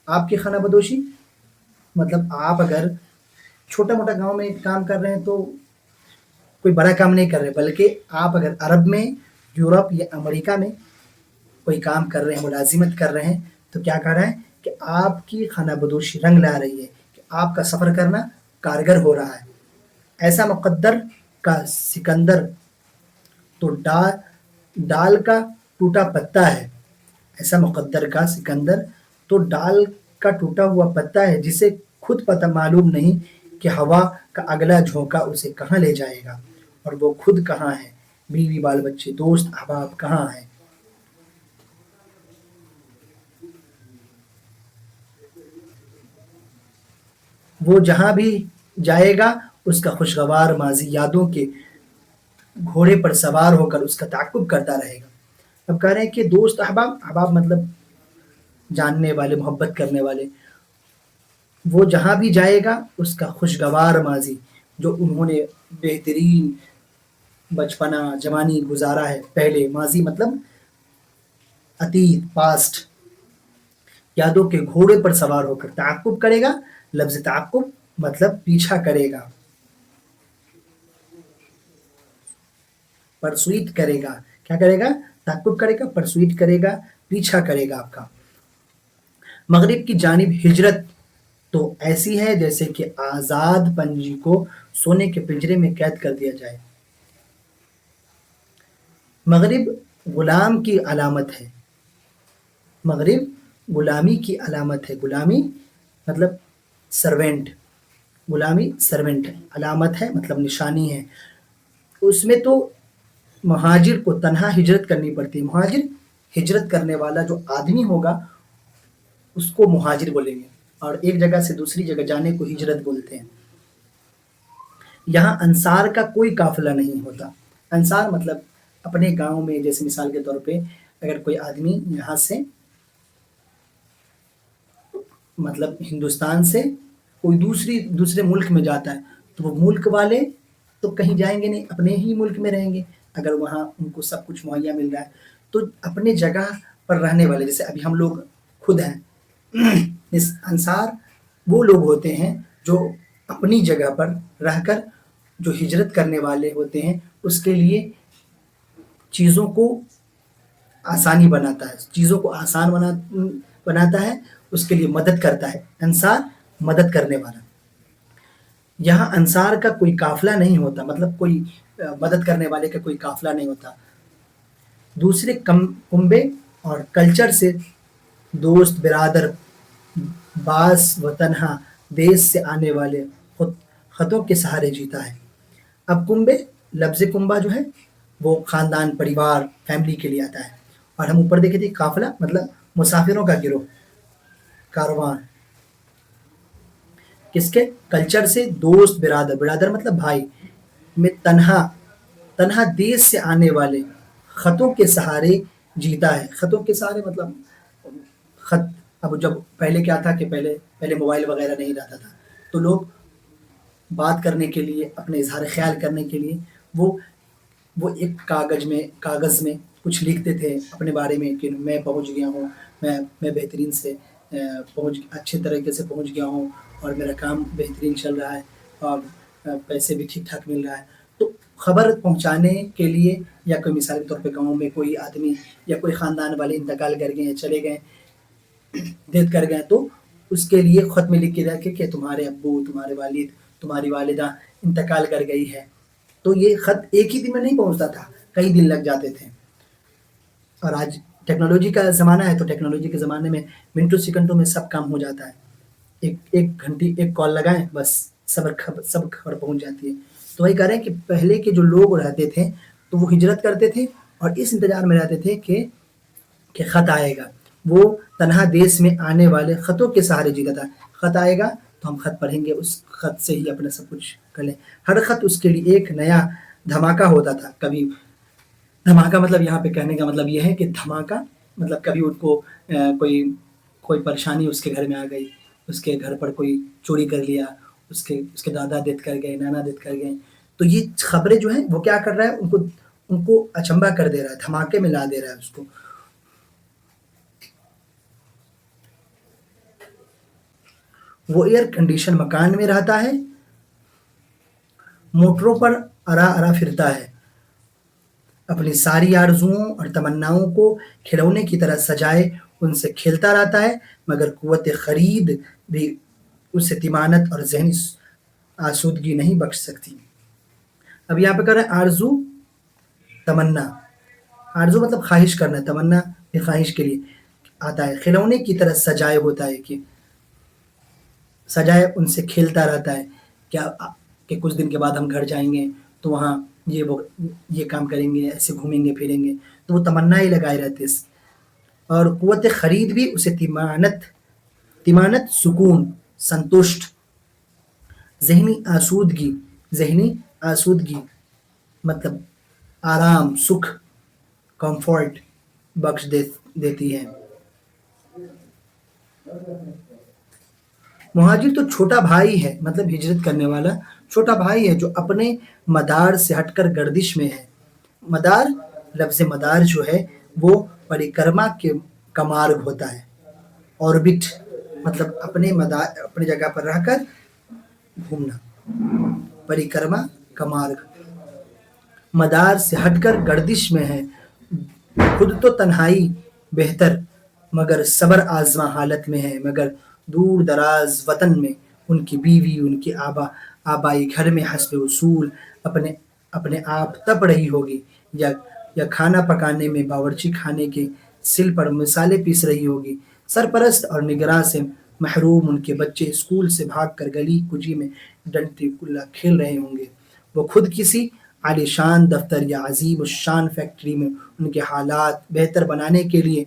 آپ کی خانہ بدوشی مطلب آپ اگر چھوٹا موٹا گاؤں میں کام کر رہے ہیں تو کوئی بڑا کام نہیں کر رہے، بلکہ آپ اگر عرب میں، یورپ یا امریکہ میں کوئی کام کر رہے ہیں، ملازمت کر رہے ہیں، تو کیا کہہ رہا ہے کہ آپ کی خانہ بدوشی رنگ لا رہی ہے، کہ آپ کا سفر کرنا کارگر ہو رہا ہے۔ ایسا مقدر کا سکندر تو ڈال کا ٹوٹا پتا ہے، ایسا مقدر کا سکندر تو ڈال کا ٹوٹا ہوا پتا ہے، جسے خود پتہ معلوم نہیں کہ ہوا کا اگلا جھونکا اسے کہاں لے جائے گا، اور وہ خود کہاں ہے، بیوی بال بچے دوست احباب کہاں ہیں۔ وہ جہاں بھی جائے گا اس کا خوشگوار ماضی یادوں کے گھوڑے پر سوار ہو کر اس کا تعقب کرتا رہے گا۔ اب کہہ رہے ہیں کہ دوست احباب مطلب جاننے والے، محبت کرنے والے، وہ جہاں بھی جائے گا اس کا خوشگوار ماضی، جو انہوں نے بہترین بچپنا جوانی گزارا ہے پہلے، ماضی مطلب اتیت، پاسٹ، یادوں کے گھوڑے پر سوار ہو کر تعقب کرے گا۔ لفظ تعقب مطلب پیچھا کرے گا، پرسویٹ کرے گا۔ کیا کرے گا؟ تعقب کرے گا، پرسویٹ کرے گا، پیچھا کرے گا آپ کا۔ مغرب کی جانب ہجرت تو ایسی ہے جیسے کہ آزاد پنجی کو سونے کے پنجرے میں قید کر دیا جائے۔ مغرب غلام کی علامت ہے، مغرب غلامی کی علامت ہے، غلامی مطلب سروینٹ، غلامی سروینٹ علامت ہے مطلب نشانی ہے۔ اس میں تو مہاجر کو تنہا ہجرت کرنی پڑتی ہے، مہاجر ہجرت کرنے والا جو آدمی ہوگا اس کو مہاجر بولیں گے، اور ایک جگہ سے دوسری جگہ جانے کو ہجرت بولتے ہیں۔ یہاں انصار کا کوئی قافلہ نہیں ہوتا۔ انصار مطلب اپنے گاؤں میں، جیسے مثال کے طور پہ اگر کوئی آدمی یہاں سے مطلب ہندوستان سے کوئی دوسرے ملک میں جاتا ہے، تو وہ ملک والے تو کہیں جائیں گے نہیں، اپنے ہی ملک میں رہیں گے اگر وہاں ان کو سب کچھ مہیا مل رہا ہے۔ تو اپنے جگہ پر رہنے والے، جیسے ابھی ہم لوگ خود ہیں، اس انصار وہ لوگ ہوتے ہیں جو اپنی جگہ پر رہ کر جو ہجرت کرنے والے ہوتے ہیں، اس کے لیے چیزوں کو آسانی بناتا ہے، چیزوں کو آسان بناتا ہے، اس کے لیے مدد کرتا ہے۔ انصار مدد کرنے والا۔ یہاں انصار کا کوئی قافلہ نہیں ہوتا، مطلب کوئی مدد کرنے والے کا کوئی قافلہ نہیں ہوتا۔ دوسرے کنبے اور کلچر سے دوست برادر، باس و تنہا دیس سے آنے والے خطوں کے سہارے جیتا ہے۔ اب کنبے، لفظ کنبا جو ہے وہ خاندان، پریوار، فیملی کے لیے آتا ہے، اور ہم اوپر دیکھے تھے قافلہ مطلب مسافروں کا گروہ، کاروان۔ کس کے؟ کلچر سے دوست برادر مطلب بھائی میں، تنہا دیس سے آنے والے خطوں کے سہارے جیتا ہے۔ خطوں کے سہارے مطلب خط، اب جب پہلے کیا تھا کہ پہلے موبائل وغیرہ نہیں رہتا تھا، تو لوگ بات کرنے کے لیے، اپنے اظہار خیال کرنے کے لیے وہ ایک کاغذ میں کچھ لکھتے تھے اپنے بارے میں، کہ میں پہنچ گیا ہوں، میں بہترین سے اچھے طریقے سے پہنچ گیا ہوں، اور میرا کام بہترین چل رہا ہے، اور پیسے بھی ٹھیک ٹھاک مل رہا ہے۔ تو خبر پہنچانے کے لیے، یا کوئی مثال کے طور پہ گاؤں میں کوئی آدمی یا کوئی خاندان والے انتقال کر گئے ہیں، چلے گئے، ڈیتھ کر گئے، تو اس کے لیے خط میں لکھ کے رکھے کہ تمہارے ابو، تمہارے والد، تمہاری والدہ انتقال کر گئی ہے۔ تو یہ خط ایک ہی دن میں نہیں پہنچتا تھا، کئی دن لگ جاتے تھے۔ اور آج ٹیکنالوجی کا زمانہ ہے، تو ٹیکنالوجی کے زمانے میں منٹوں سیکنڈوں میں سب کام ہو جاتا ہے، ایک گھنٹی ایک کال لگائیں بس سب خبر پہنچ جاتی ہے۔ تو وہی کہہ رہے ہیں کہ پہلے کے جو لوگ رہتے تھے تو وہ ہجرت کرتے تھے اور اس انتظار میں رہتے تھے کہ خط آئے گا، وہ تنہا دیس میں آنے والے خطوں کے سہارے جیتا تھا. خط آئے گا تو ہم خط پڑھیں گے, اس خط سے ہی اپنا سب کچھ کر لیں. ہر خط اس کے لیے ایک نیا دھماکہ ہوتا تھا. کبھی دھماکہ مطلب یہاں پہ کہنے کا مطلب یہ ہے کہ دھماکہ مطلب کبھی ان کو کوئی پریشانی اس کے گھر میں آ گئی, اس کے گھر پر کوئی چوری کر لیا, اس کے دادا ڈیتھ کر گئے, نانا ڈیتھ کر گئے. تو یہ خبریں جو ہیں وہ کیا کر رہا ہے, ان کو اچنبھا کر دے رہا ہے, دھماکے میں لا دے رہا ہے اس کو. وہ ایئر کنڈیشن مکان میں رہتا ہے, موٹروں پر ارا پھرتا ہے, اپنی ساری آرزوؤں اور تمناؤں کو کھلونے کی طرح سجائے ان سے کھیلتا رہتا ہے, مگر قوت خرید بھی اسے طمانت اور ذہنی آسودگی نہیں بخش سکتی. اب یہاں پہ کر رہا ہے آرزو تمنا. آرزو مطلب خواہش کرنا, تمنا بھی خواہش کے لیے آتا ہے. کھلونے کی طرح سجائے ہوتا ہے کہ سجائے ان سے کھیلتا رہتا ہے, کیا کہ کچھ دن کے بعد ہم گھر جائیں گے تو وہاں یہ کام کریں گے, ایسے گھومیں گے پھریں گے, تو وہ تمنا ہی لگائے رہتے. اور قوت خرید بھی اسے طمانت سکون سنتشٹ ذہنی آسودگی مطلب آرام سکھ کمفرٹ بخش دیتی ہے. مہاجر تو چھوٹا بھائی ہے, مطلب ہجرت کرنے والا چھوٹا بھائی ہے جو اپنے مدار سے ہٹ کر گردش میں ہے. مدار لفظ مدار جو ہے وہ پریکرما کا مارگ ہوتا ہے. آربٹ مطلب اپنے جگہ پر رہ کر گھومنا, پریکرما کا مارگ. مدار سے ہٹ کر گردش میں ہے, خود تو تنہائی بہتر مگر صبر آزما حالت میں ہے. مگر دور دراز وطن میں ان کی بیوی, ان کی آبائی گھر میں حسب اصول اپنے آپ تپ رہی ہوگی, یا کھانا پکانے میں باورچی خانے کے سل پر مسالے پیس رہی ہوگی. سرپرست اور نگراں سے محروم ان کے بچے اسکول سے بھاگ کر گلی کجی میں ڈنڈی گلا کھیل رہے ہوں گے. وہ خود کسی عالیشان دفتر یا عظیم الشان فیکٹری میں ان کے حالات بہتر بنانے کے لیے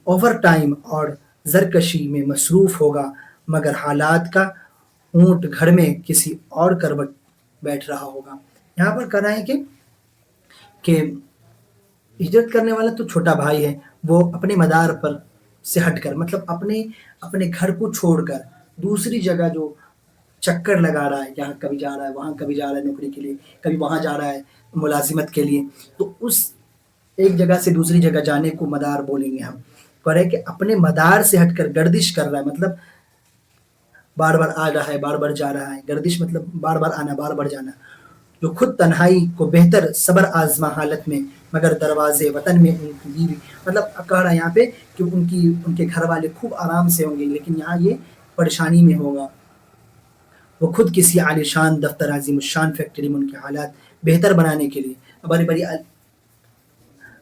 اوور ٹائم اور زرکشی میں مصروف ہوگا, مگر حالات کا اونٹ گھر میں کسی اور کروٹ بیٹھ رہا ہوگا. یہاں پر کہنا ہے کہ ہجرت کرنے والا تو چھوٹا بھائی ہے, وہ اپنے مدار پر سے ہٹ کر مطلب اپنے گھر کو چھوڑ کر دوسری جگہ جو چکر لگا رہا ہے, یہاں کبھی جا رہا ہے, وہاں کبھی جا رہا ہے نوکری کے لیے, کبھی وہاں جا رہا ہے ملازمت کے لیے, تو اس ایک جگہ سے دوسری جگہ جانے کو مدار بولیں گے ہم. کہہ رہے کہ اپنے مدار سے ہٹ کر گردش کر رہا ہے, مطلب بار بار آ رہا ہے, بار بار جا رہا ہے. گردش مطلب بار بار آنا, بار بار جانا. جو خود تنہائی کو بہتر صبر آزما حالت میں مگر دروازے وطن میں ان کی بیوی, مطلب کہہ رہا ہے یہاں پہ کہ ان کے گھر والے خوب آرام سے ہوں گے, لیکن یہاں یہ پریشانی میں ہوگا. وہ خود کسی عالیشان دفتر عظیم الشان فیکٹری میں ان کے حالات بہتر بنانے کے لیے بڑی بڑی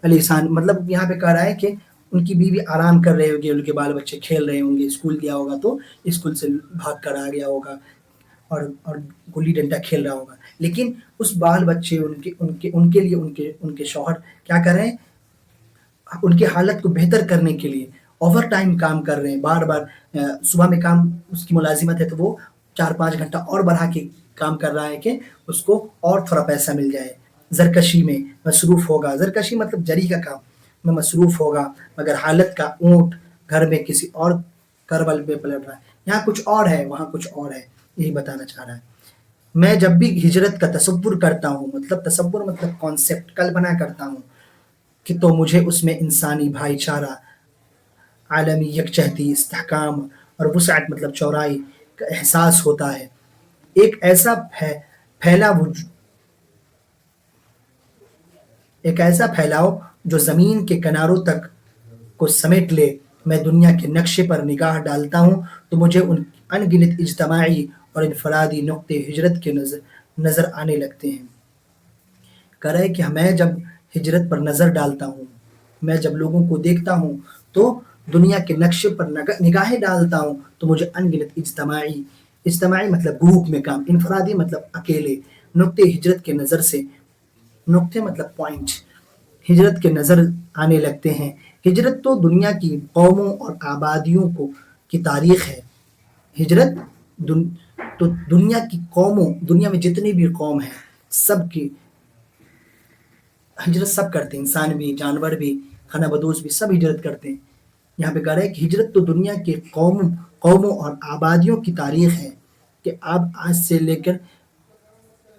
عالیشان, مطلب یہاں پہ کہہ رہا ہے کہ ان کی بیوی آرام کر رہے ہوں گے, ان کے بال بچے کھیل رہے ہوں گے, اسکول گیا ہوگا تو اسکول سے بھاگ کر آ گیا ہوگا اور گلی ڈنڈا کھیل رہا ہوگا. لیکن اس بال بچے ان کے لیے ان کے شوہر کیا کر رہے ہیں, ان کی حالت کو بہتر کرنے کے لیے اوور ٹائم کام کر رہے ہیں. بار بار صبح میں کام, اس کی ملازمت ہے تو وہ 4-5 گھنٹہ اور بڑھا کے کام کر رہا ہے کہ اس کو اور تھوڑا پیسہ مل جائے. زرکشی میں مصروف ہوگا, زرکشی مطلب جری کا کام میں مصروف ہوگا, مگر حالت کا اونٹ گھر میں کسی اور کرول پہ پلٹ رہا ہے. یہاں کچھ اور ہے, وہاں کچھ اور ہے, یہی بتانا چاہ رہا ہے. میں جب بھی ہجرت کا تصور کرتا ہوں, مطلب تصور مطلب کانسیپٹ, کلپنا کرتا ہوں کہ تو مجھے اس میں انسانی بھائی چارہ, عالمی یکجہتی, استحکام اور وسعت مطلب چورائی کا احساس ہوتا ہے. ایک ایسا پھیلا ایک ایسا پھیلاؤ جو زمین کے کناروں تک کو سمیٹ لے. میں دنیا کے نقشے پر نگاہ ڈالتا ہوں تو مجھے ان گنت اجتماعی اور انفرادی نقطے ہجرت کے نظر آنے لگتے ہیں. کہہ رہا ہے کہ میں جب ہجرت پر نظر ڈالتا ہوں, میں جب لوگوں کو دیکھتا ہوں تو دنیا کے نقشے پر نگاہیں ڈالتا ہوں تو مجھے ان گنت اجتماعی مطلب گروپ میں کام, انفرادی مطلب اکیلے, نقطے ہجرت کے نظر سے, نقطے مطلب پوائنٹ, ہجرت کے نظر آنے لگتے ہیں. ہجرت تو دنیا کی قوموں اور آبادیوں کی تاریخ ہے. ہجرت تو دنیا کی قوموں، دنیا میں جتنی بھی قوم ہیں سب کی ہجرت سب کرتے ہیں، انسان بھی، جانور بھی، خانہ بدوش بھی، سب ہجرت کرتے ہیں. یہاں پہ کہہ رہا ہے کہ ہجرت تو دنیا کے قوموں اور آبادیوں کی تاریخ ہے، کہ آپ آج سے لے کر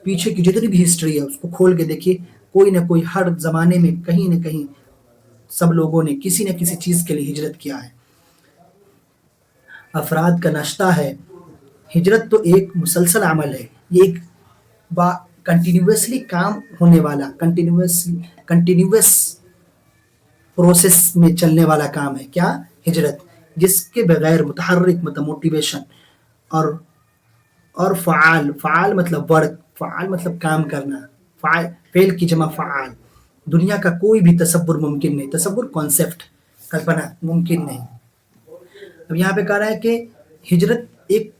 پیچھے کی جتنی بھی ہسٹری ہے اس کو کھول کے دیکھیے، کوئی نہ کوئی ہر زمانے میں کہیں نہ کہیں سب لوگوں نے کسی نہ کسی چیز کے لیے ہجرت کیا ہے. افراد کا نشتہ ہے. ہجرت تو ایک مسلسل عمل ہے، یہ ایک کنٹینیوسلی کام ہونے والا، کنٹینیوس پروسیس میں چلنے والا کام ہے. کیا؟ ہجرت، جس کے بغیر متحرک مطلب موٹیویشن اور فعال مطلب ورک، فعال مطلب کام کرنا، فعل کی جمع فعال، دنیا کا کوئی بھی تصور ممکن نہیں. تصور کانسیپٹ، کلپنا ممکن نہیں. اب یہاں پہ کہہ رہا ہے کہ ہجرت ایک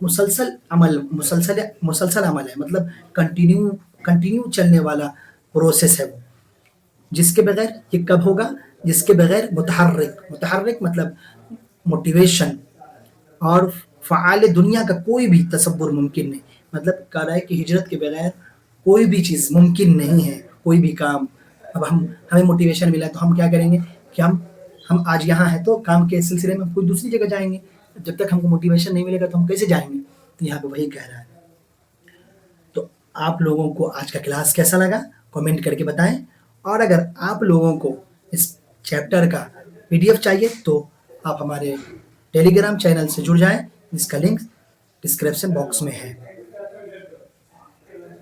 مسلسل عمل ہے، مطلب کنٹینیو چلنے والا پروسیس ہے وہ، جس کے بغیر یہ کب ہوگا؟ جس کے بغیر متحرک مطلب موٹیویشن اور فعال، دنیا کا کوئی بھی تصور ممکن نہیں. مطلب کہہ رہا ہے کہ ہجرت کے بغیر کوئی بھی چیز ممکن نہیں ہے، کوئی بھی کام. اب ہمیں موٹیویشن ملا تو ہم کیا کریں گے کہ ہم آج یہاں ہیں تو کام کے سلسلے میں کوئی دوسری جگہ جائیں گے. جب تک ہم کو موٹیویشن نہیں ملے گا تو ہم کیسے جائیں گے؟ تو یہاں پہ وہی کہہ رہا ہے. تو آپ لوگوں کو آج کا کلاس کیسا لگا کمنٹ کر کے بتائیں، اور اگر آپ لوگوں کو اس چیپٹر کا PDF چاہیے تو آپ ہمارے ٹیلی گرام چینل سے جڑ جائیں، جس کا لنک ڈسکرپشن باکس میں ہے.